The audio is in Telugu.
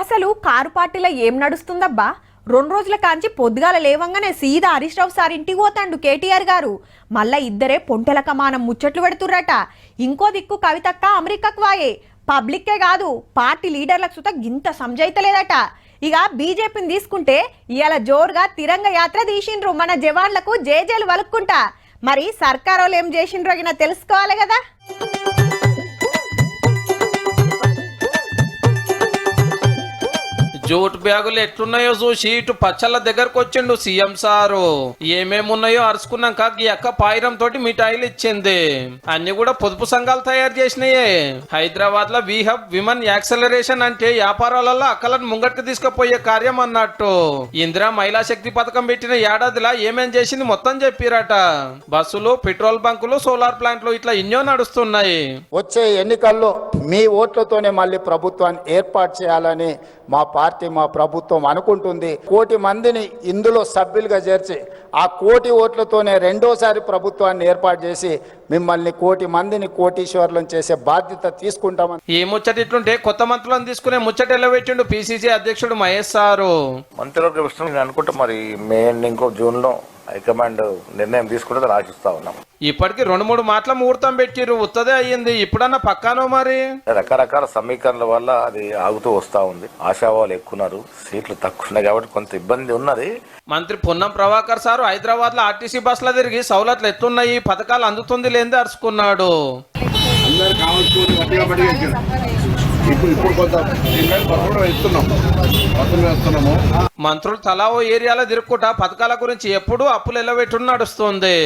అసలు కారు పార్టీలో ఏం నడుస్తుందబ్బా? 2 రోజుల కాంచి పొద్దుగాల లేవంగానే సీదా హరీష్ రావు సార్ ఇంటికి పోతాండు కేటీఆర్ గారు. మళ్ళా ఇద్దరే పొంటెల కమానం ముచ్చట్లు పెడుతుర్రట. ఇంకో దిక్కు కవితక్క అమెరికాకు వాయే. పబ్లిక్కే కాదు పార్టీ లీడర్లకు సుత గింత సంజైతలేదట. ఇక బీజేపీని తీసుకుంటే ఇవాళ జోరుగా తిరంగ యాత్ర తీసిండ్రు మన జవాన్లకు జేజేలు వలుక్కుంటా. మరి సర్కారోళ్ళు ఏం చేసిండ్రో గిన తెలుసుకోవాలి కదా. జూట్ బ్యాగులు ఎట్లున్నాయో చూసి ఇటు పచ్చళ్ళ దగ్గరకు వచ్చిండు సీఎం సారు. ఏమేమున్నాయో అరుచుకున్నాక ఈ అక్క పాయిరం తోటి మిఠాయిలు ఇచ్చింది. అన్ని కూడా పొదుపు సంఘాలు తయారు చేసినాయే. హైదరాబాద్ లో హబ్ విమన్ యాక్సలరేషన్ అంటే వ్యాపారాలలో అక్కలను ముంగట్కి తీసుకుపోయే కార్యం అన్నట్టు. ఇందిరా మహిళా శక్తి పథకం పెట్టిన ఏడాదిలా ఏమేం చేసింది మొత్తం చెప్పిరట. బస్సులు, పెట్రోల్ బంకులు, సోలార్ ప్లాంట్లు ఇట్లా ఎన్నో నడుస్తున్నాయి. వచ్చే ఎన్నికల్లో మీ ఓట్లతోనే మళ్ళీ ప్రభుత్వాన్ని ఏర్పాటు చేయాలని మా పార్టీ, మా ప్రభుత్వం అనుకుంటుంది. 1 కోటి మందిని ఇందులో సభ్యులుగా చేర్చి ఆ 1 కోటి ఓట్లతోనే రెండోసారి ప్రభుత్వాన్ని ఏర్పాటు చేసి మిమ్మల్ని 1 కోటి మందిని కోటీశ్వర్లను చేసే బాధ్యత తీసుకుంటామని. ఈ ముచ్చట ఇట్లుంటే కొత్త మంత్రులను తీసుకునే ముచ్చట ఎల్లబెట్టిండు పిసిసి అధ్యక్షుడు మహేష్ సారు. మంత్రులకు విషయం అనుకుంటే మరి మే ఇంకో జూన్ లో హైకమాండ్ నిర్ణయం తీసుకుంటే ఆశిస్తా ఉన్నాం. ఇప్పటికి 2-3 మాటల ముహూర్తం పెట్టిరు, ఉత్తదే అయ్యింది. ఇప్పుడన్నా పక్కానో మరి రకరకాల సమీకరణల వల్ల అది ఆగుతూ వస్తా ఉంది. ఆశావాళ్ళు ఎక్కున్నారు, సీట్లు తక్కువ ఉన్నాయి కాబట్టి కొంత ఇబ్బంది ఉన్నది. మంత్రి పొన్నం ప్రభాకర్ సారు హైదరాబాద్ లో ఆర్టీసీ బస్సుల తిరిగి సౌలతులు ఎత్తున్నాయి, పథకాలు అందుతుంది లేదే అరుచుకున్నాడు. మంత్రులు తలా ఓ ఏరియాలో తిరుక్కుంటా పథకాల గురించి ఎప్పుడు అప్పులు ఎల్లబెట్టు నడుస్తుంది.